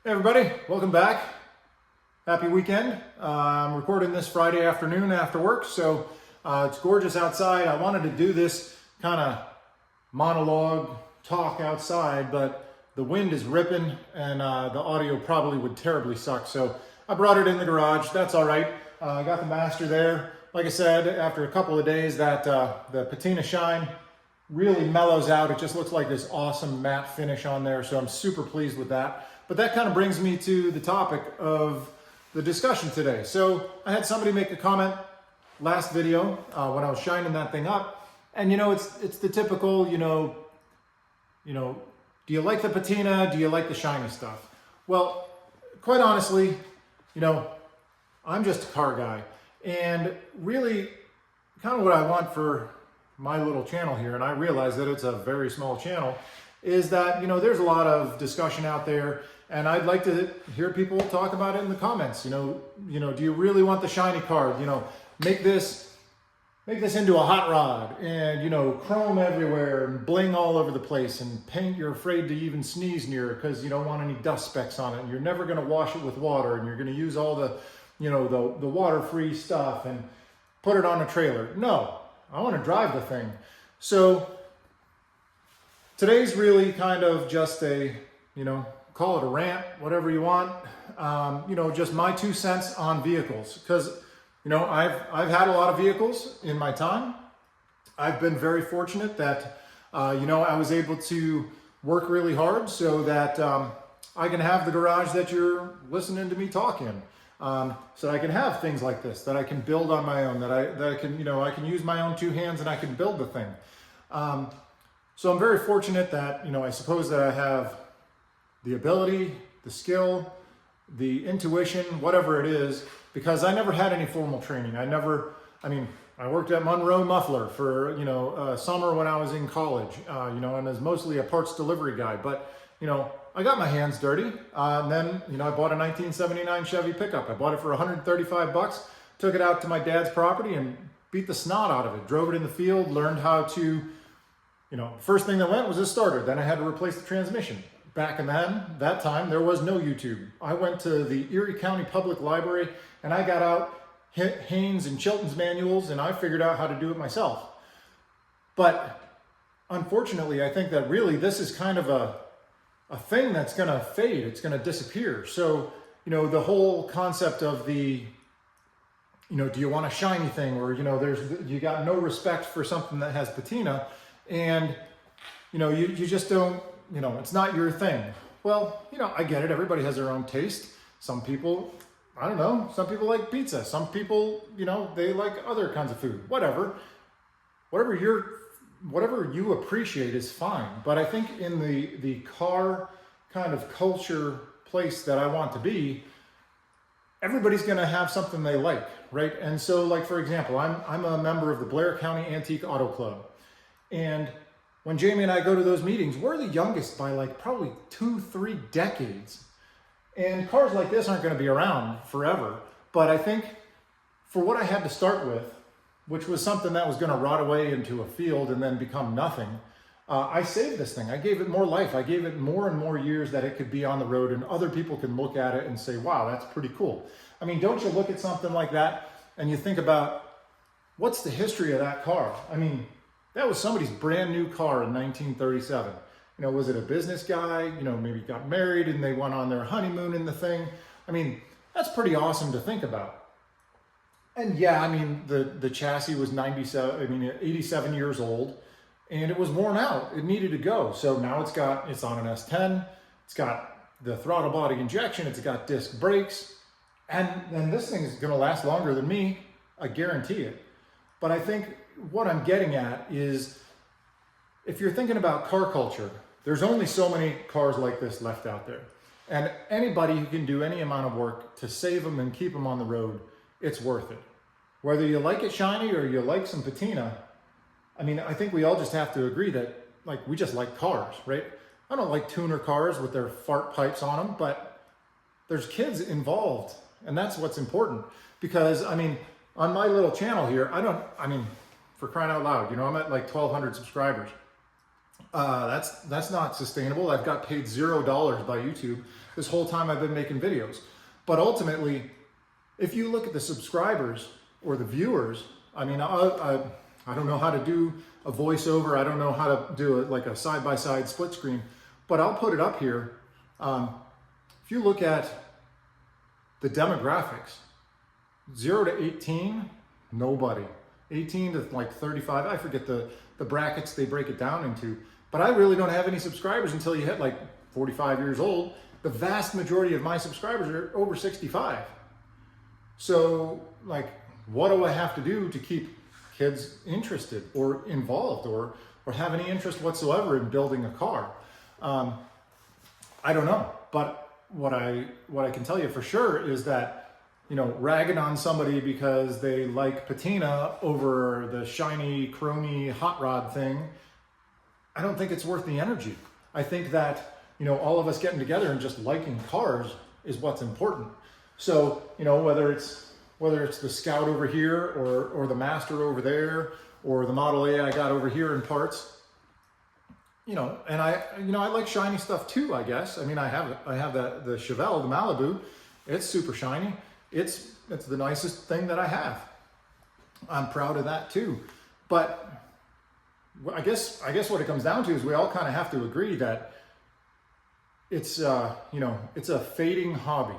Hey everybody, welcome back. Happy weekend. I'm recording this Friday afternoon after work, so it's gorgeous outside. I wanted to do this kind of monologue talk outside, but the wind is ripping and the audio probably would terribly suck. So I brought it in the garage. That's all right. I got the master there. Like I said, after a couple of days, that the patina shine really mellows out. It just looks like this awesome matte finish on there. So I'm super pleased with that. But that kind of brings me to the topic of the discussion today. So I had somebody make a comment last video when I was shining that thing up, and it's the typical, do you like the patina? Do you like the shiny stuff? Well, quite honestly, I'm just a car guy, and really kind of what I want for my little channel here, and I realize that it's a very small channel, is that, there's a lot of discussion out there, and I'd like to hear people talk about it in the comments. Do you really want the shiny car? Make this into a hot rod and, chrome everywhere and bling all over the place, and paint you're afraid to even sneeze near it because you don't want any dust specks on it, and you're never going to wash it with water, and you're going to use all the, the water-free stuff and put it on a trailer. No, I want to drive the thing. So today's really kind of just a, call it a rant, whatever you want. Just my 2 cents on vehicles, because I've had a lot of vehicles in my time. I've been very fortunate that I was able to work really hard so that I can have the garage that you're listening to me talk in. So that I can have things like this, that I can build on my own, that I can I can use my own 2 hands and I can build the thing. So I'm very fortunate that I suppose that I have the ability, the skill, the intuition, whatever it is, because I never had any formal training. I worked at Monroe Muffler for, summer when I was in college, and as mostly a parts delivery guy, but, I got my hands dirty. And then, I bought a 1979 Chevy pickup. I bought it for $135, took it out to my dad's property and beat the snot out of it, drove it in the field, learned how to, first thing that went was a starter. Then I had to replace the transmission. Back in that time, there was no YouTube. I went to the Erie County Public Library and I got out Haynes and Chilton's manuals and I figured out how to do it myself. But unfortunately, I think that really this is kind of a thing that's going to fade. It's going to disappear. So, the whole concept of the, do you want a shiny thing, or, you got no respect for something that has patina, and, you just don't, it's not your thing. Well, I get it. Everybody has their own taste. Some people, I don't know, some people like pizza. Some people, they like other kinds of food. Whatever you appreciate is fine. But I think in the car kind of culture place that I want to be, everybody's going to have something they like, right? And so, like, for example, I'm a member of the Blair County Antique Auto Club. And when Jamie and I go to those meetings, we're the youngest by like probably 2-3 decades. And cars like this aren't going to be around forever. But I think for what I had to start with, which was something that was going to rot away into a field and then become nothing, I saved this thing. I gave it more life. I gave it more and more years that it could be on the road and other people can look at it and say, wow, that's pretty cool. I mean, don't you look at something like that and you think about, what's the history of that car? I mean, that was somebody's brand new car in 1937. Was it a business guy? Maybe got married and they went on their honeymoon in the thing. I mean, that's pretty awesome to think about. And yeah, the chassis was 87 years old, and it was worn out. It needed to go. So now it's on an S10. It's got the throttle body injection. It's got disc brakes, and this thing is going to last longer than me. I guarantee it. But I think what I'm getting at is, if you're thinking about car culture, there's only so many cars like this left out there. And anybody who can do any amount of work to save them and keep them on the road, it's worth it. Whether you like it shiny or you like some patina, I think we all just have to agree that, we just like cars, right? I don't like tuner cars with their fart pipes on them, but there's kids involved, and that's what's important. Because, on my little channel here, for crying out loud, I'm at like 1,200 subscribers. That's not sustainable. I've got paid $0 by YouTube this whole time I've been making videos. But ultimately, if you look at the subscribers or the viewers, I mean, I don't know how to do a voiceover. I don't know how to do it like a side-by-side split screen, but I'll put it up here. If you look at the demographics, 0 to 18, nobody. 18 to like 35, I forget the brackets they break it down into, but I really don't have any subscribers until you hit like 45 years old. The vast majority of my subscribers are over 65. So like, what do I have to do to keep kids interested or involved or have any interest whatsoever in building a car? I don't know, but what I can tell you for sure is that, you know, ragging on somebody because they like Patina over the shiny, chromy hot rod thing, I don't think it's worth the energy. I think that, you know, all of us getting together and just liking cars is what's important. So, you know, whether it's the Scout over here or the Master over there or the Model A I got over here in parts, you know, and I like shiny stuff too, I guess. I mean, I have the Chevelle, the Malibu. It's super shiny. It's the nicest thing that I have. I'm proud of that too. But I guess what it comes down to is we all kind of have to agree that it's you know, it's a fading hobby.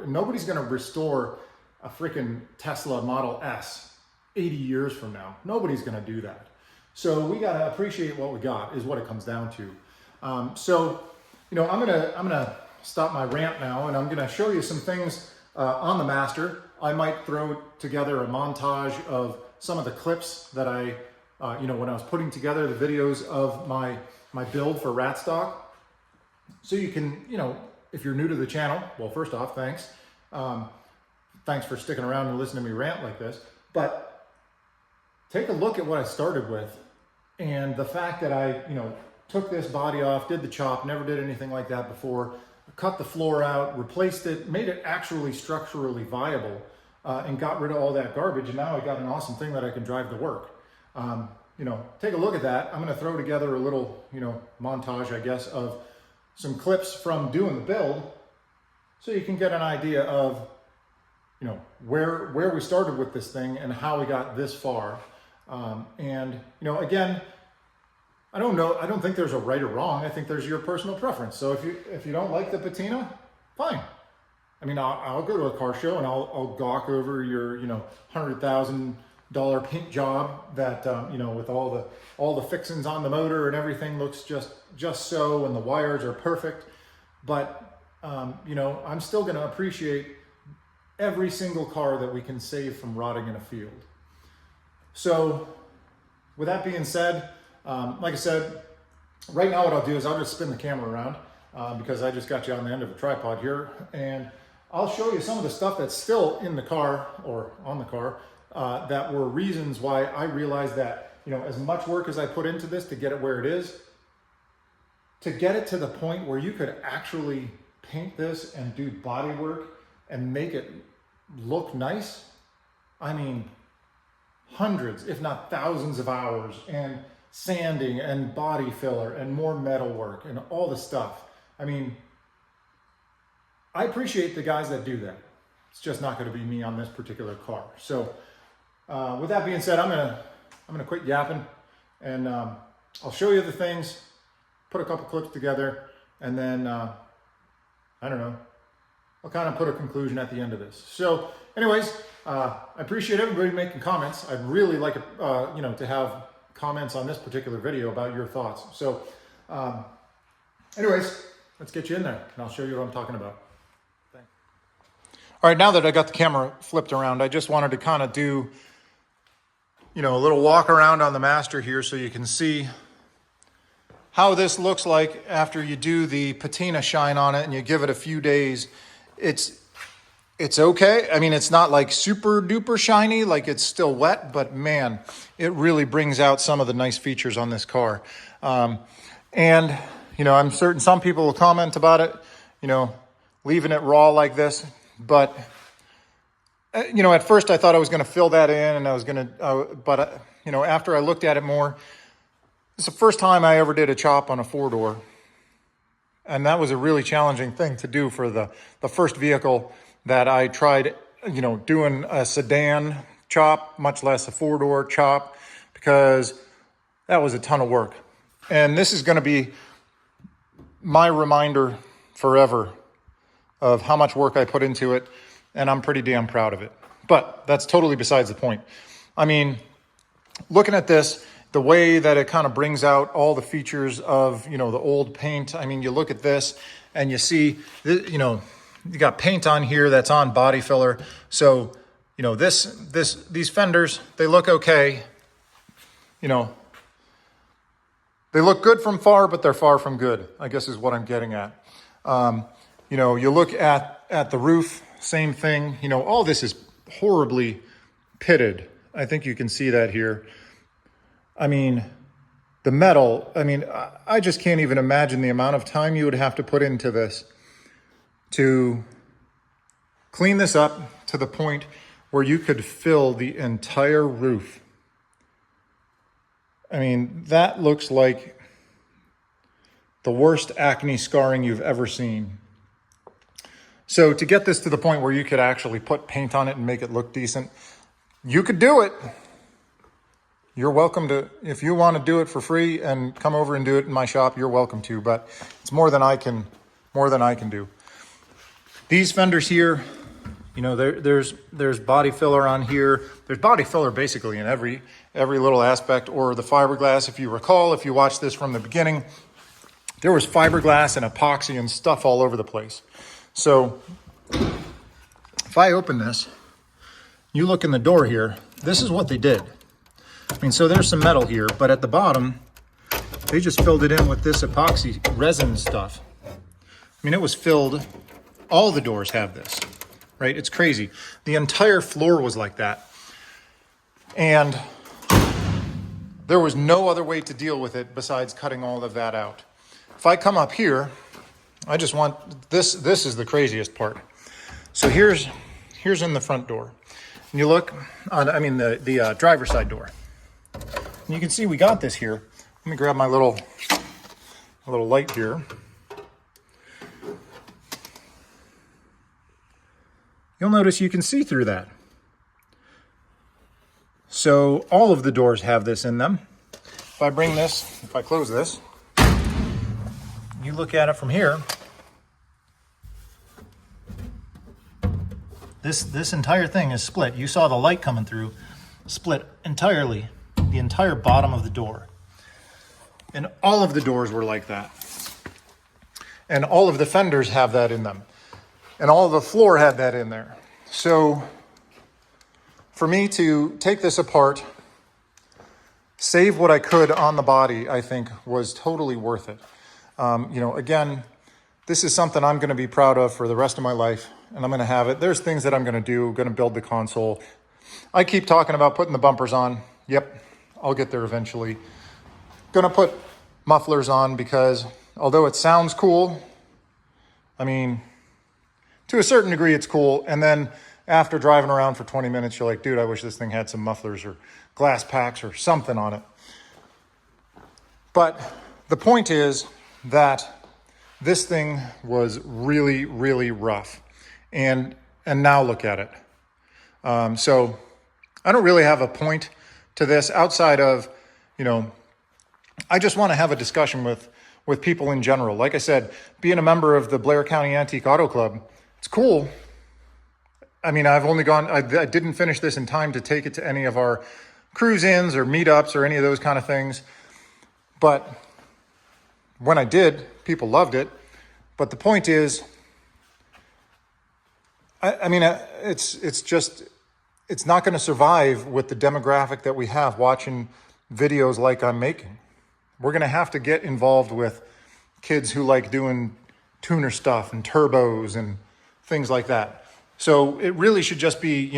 Nobody's going to restore a freaking Tesla Model S 80 years from now. Nobody's going to do that. So we got to appreciate what we got is what it comes down to. So, you know, I'm gonna stop my rant now, and I'm gonna show you some things on the Master. I might throw together a montage of some of the clips that I, you know, when I was putting together the videos of my build for Rat Stock. So you can, you know, if you're new to the channel, well, first off, thanks. Thanks for sticking around and listening to me rant like this. But take a look at what I started with and the fact that I, you know, took this body off, did the chop, never did anything like that before, cut the floor out, replaced it, made it actually structurally viable, and got rid of all that garbage. And now I got an awesome thing that I can drive to work. You know, take a look at that. I'm going to throw together a little, you know, montage, I guess, of some clips from doing the build so you can get an idea of, you know, where we started with this thing and how we got this far. And, you know, again, I don't think there's a right or wrong. I think there's your personal preference. So if you don't like the Patina, fine. I mean, I'll go to a car show and I'll gawk over your, you know, $100,000 paint job that, you know, with all the fixings on the motor and everything looks just so, and the wires are perfect. But, you know, I'm still going to appreciate every single car that we can save from rotting in a field. So with that being said, like I said, right now what I'll do is I'll just spin the camera around because I just got you on the end of a tripod here, and I'll show you some of the stuff that's still in the car or on the car that were reasons why I realized that, you know, as much work as I put into this to get it where it is, to get it to the point where you could actually paint this and do body work and make it look nice. I mean, hundreds, if not thousands of hours, and sanding and body filler and more metal work and all the stuff. I mean, I appreciate the guys that do that. It's just not going to be me on this particular car. So with that being said, I'm gonna quit yapping, and I'll show you the things, put a couple clips together, and then I don't know, I'll kind of put a conclusion at the end of this. So anyways, I appreciate everybody making comments. I'd really like you know, to have comments on this particular video about your thoughts. So anyways, let's get you in there and I'll show you what I'm talking about. Thanks. All right, now that I got the camera flipped around, I just wanted to kind of do, you know, a little walk around on the Master here so you can see how this looks like after you do the patina shine on it and you give it a few days. It's okay. I mean, it's not like super duper shiny, like it's still wet, but man, it really brings out some of the nice features on this car. And, you know, I'm certain some people will comment about it, you know, leaving it raw like this, but, you know, at first I thought I was going to fill that in and I was going to, but, you know, after I looked at it more, It's the first time I ever did a chop on a 4-door. And that was a really challenging thing to do for the first vehicle that I tried, doing a sedan chop, much less a 4-door chop, because that was a ton of work. And this is going to be my reminder forever of how much work I put into it, and I'm pretty damn proud of it. But that's totally besides the point. I mean, looking at this, the way that it kind of brings out all the features of, the old paint. I mean, you look at this and you see, you got paint on here that's on body filler. So, these fenders, they look okay. They look good from far, but they're far from good, I guess is what I'm getting at. You look at the roof, same thing. All this is horribly pitted. I think you can see that here. I mean, the metal, I just can't even imagine the amount of time you would have to put into this to clean this up to the point where you could fill the entire roof. I mean, that looks like the worst acne scarring you've ever seen. So to get this to the point where you could actually put paint on it and make it look decent, you could do it. You're welcome to, if you want to do it for free and come over and do it in my shop, you're welcome to, but it's more than I can do. These fenders here, there's body filler on here. There's body filler basically in every little aspect, or the fiberglass. If you recall, if you watched this from the beginning, there was fiberglass and epoxy and stuff all over the place. So if I open this, you look in the door here, this is what they did. So there's some metal here, but at the bottom, they just filled it in with this epoxy resin stuff. It was filled, all the doors have this, right? It's crazy. The entire floor was like that. And there was no other way to deal with it besides cutting all of that out. If I come up here, I just want, this is the craziest part. So here's in the front door. And you look on, the driver's side door. And you can see we got this here. Let me grab my little light here. You'll notice you can see through that. So all of the doors have this in them. If I close this, you look at it from here, this entire thing is split. You saw the light coming through, split entirely, the entire bottom of the door. And all of the doors were like that. And all of the fenders have that in them. And all of the floor had that in there. So for me to take this apart, save what I could on the body, I think was totally worth it. Again, this is something I'm going to be proud of for the rest of my life, and I'm going to have it. There's things that I'm going to do, going to build the console. I keep talking about putting the bumpers on. Yep, I'll get there eventually. Going to put mufflers on because although it sounds cool, to a certain degree it's cool. And then after driving around for 20 minutes, you're like, dude, I wish this thing had some mufflers or glass packs or something on it. But the point is that this thing was really, really rough. And now look at it. So I don't really have a point to this outside of, I just want to have a discussion with people in general. Like I said, being a member of the Blair County Antique Auto Club, it's cool. I didn't finish this in time to take it to any of our cruise-ins or meetups or any of those kind of things. But when I did, people loved it. But the point is, it's not going to survive with the demographic that we have watching videos like I'm making. We're going to have to get involved with kids who like doing tuner stuff and turbos and things like that. So it really should just be,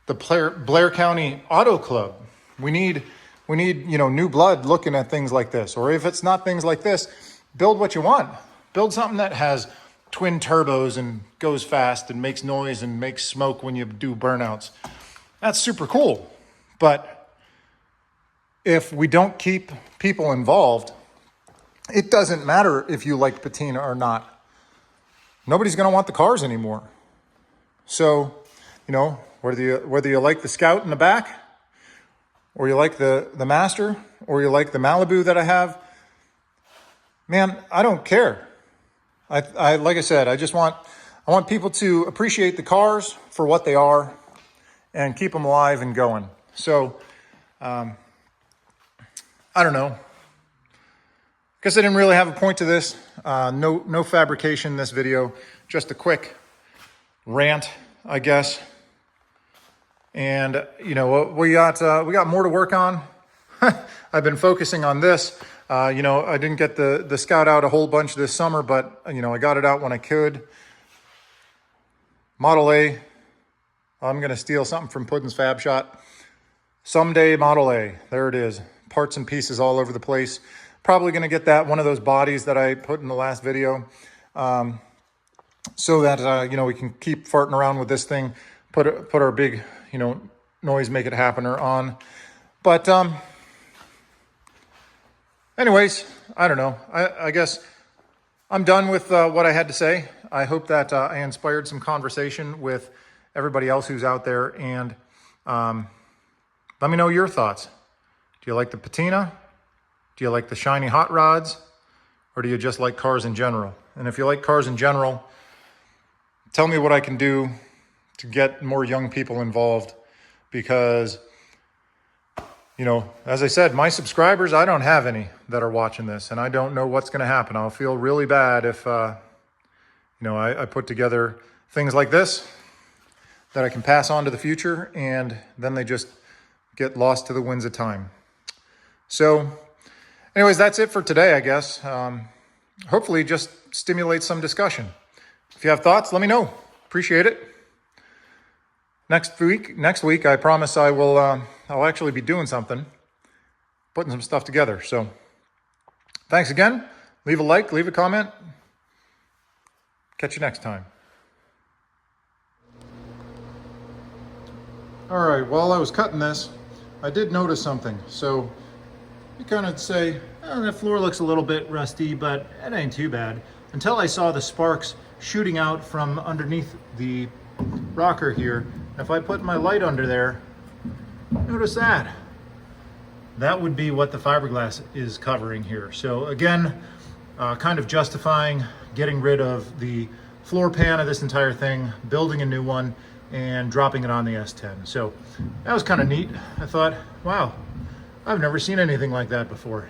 the Blair County Auto Club. We need, new blood looking at things like this. Or if it's not things like this, build what you want. Build something that has twin turbos and goes fast and makes noise and makes smoke when you do burnouts. That's super cool. But if we don't keep people involved, it doesn't matter if you like patina or not. Nobody's going to want the cars anymore. So, you know, whether you like the Scout in the back, or you like the Master, or you like the Malibu that I have, man, I don't care. I like I said, I want people to appreciate the cars for what they are and keep them alive and going. So, I don't know. Guess I didn't really have a point to this. No fabrication in this video. Just a quick rant, I guess. And you know, we got more to work on. I've been focusing on this. You know, I didn't get the Scout out a whole bunch this summer, but you know, I got it out when I could. Model A. I'm gonna steal something from Puddin's Fab Shot. Someday Model A. There it is. Parts and pieces all over the place. Probably gonna get that one of those bodies that I put in the last video, so that you know, we can keep farting around with this thing. Put our big, you know, noise make it happener on. But anyways, I don't know. I guess I'm done with what I had to say. I hope that I inspired some conversation with everybody else who's out there, and let me know your thoughts. Do you like the patina? Do you like the shiny hot rods? Or do you just like cars in general? And if you like cars in general, tell me what I can do to get more young people involved, because, you know, as I said, my subscribers, I don't have any that are watching this, and I don't know what's going to happen. I'll feel really bad if, you know, I put together things like this that I can pass on to the future, and then they just get lost to the winds of time. So anyways, that's it for today, I guess. Hopefully just stimulate some discussion. If you have thoughts, let me know. Appreciate it. Next week, I promise I'll actually be doing something, putting some stuff together. So thanks again. Leave a like, leave a comment. Catch you next time. All right, while I was cutting this, I did notice something. So you kind of say, oh, that floor looks a little bit rusty, but it ain't too bad. Until I saw the sparks shooting out from underneath the rocker here. If I put my light under there, notice that. That would be what the fiberglass is covering here. So again, kind of justifying getting rid of the floor pan of this entire thing, building a new one, and dropping it on the S10. So that was kind of neat. I thought, wow, I've never seen anything like that before.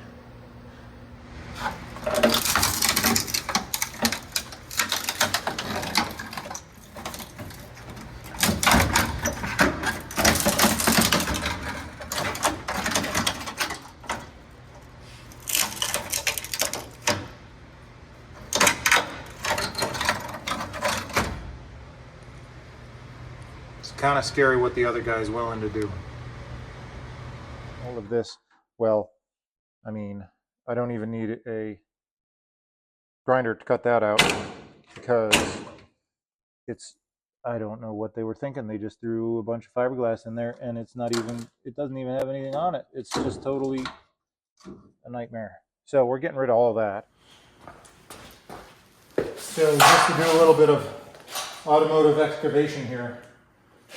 It's kind of scary what the other guy's willing to do. All of this, well, I mean, I don't even need a grinder to cut that out, because it's, I don't know what they were thinking. They just threw a bunch of fiberglass in there, and it doesn't even have anything on it. It's just totally a nightmare. So we're getting rid of all of that. So just to do a little bit of automotive excavation here.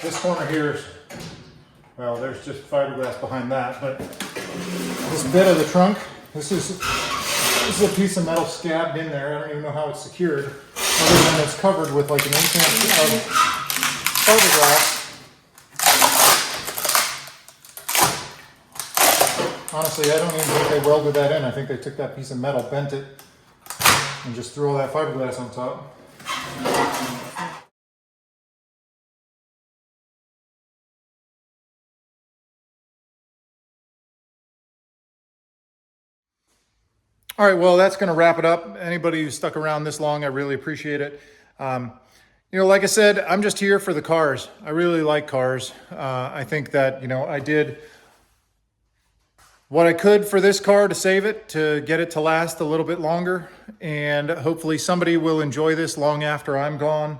This corner here is, well, there's just fiberglass behind that, but this bit of the trunk, this is a piece of metal scabbed in there. I don't even know how it's secured, other than it's covered with like an inch of fiberglass. Honestly, I don't even think they welded that in. I think they took that piece of metal, bent it, and just threw all that fiberglass on top. All right, well, that's going to wrap it up. Anybody who stuck around this long, I really appreciate it. You know, like I said, I'm just here for the cars. I really like cars. I think that, you know, I did what I could for this car to save it, to get it to last a little bit longer. And hopefully somebody will enjoy this long after I'm gone.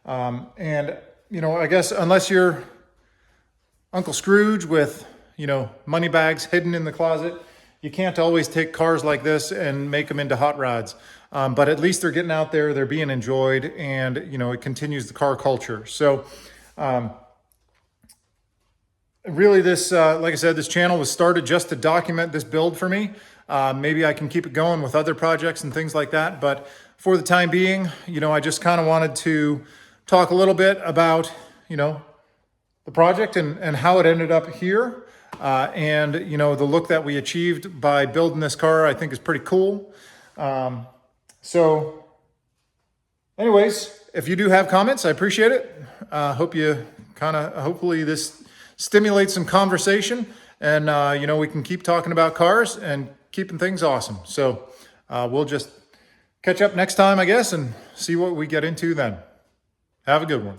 And, you know, I guess unless you're Uncle Scrooge with, money bags hidden in the closet. You can't always take cars like this and make them into hot rods. But at least they're getting out there, they're being enjoyed, and, it continues the car culture. So really this, like I said, this channel was started just to document this build for me. Maybe I can keep it going with other projects and things like that. But for the time being, I just kind of wanted to talk a little bit about, the project and how it ended up here. And, the look that we achieved by building this car, I think is pretty cool. So anyways, if you do have comments, I appreciate it. Hopefully this stimulates some conversation, and, we can keep talking about cars and keeping things awesome. So we'll just catch up next time, I guess, and see what we get into then. Have a good one.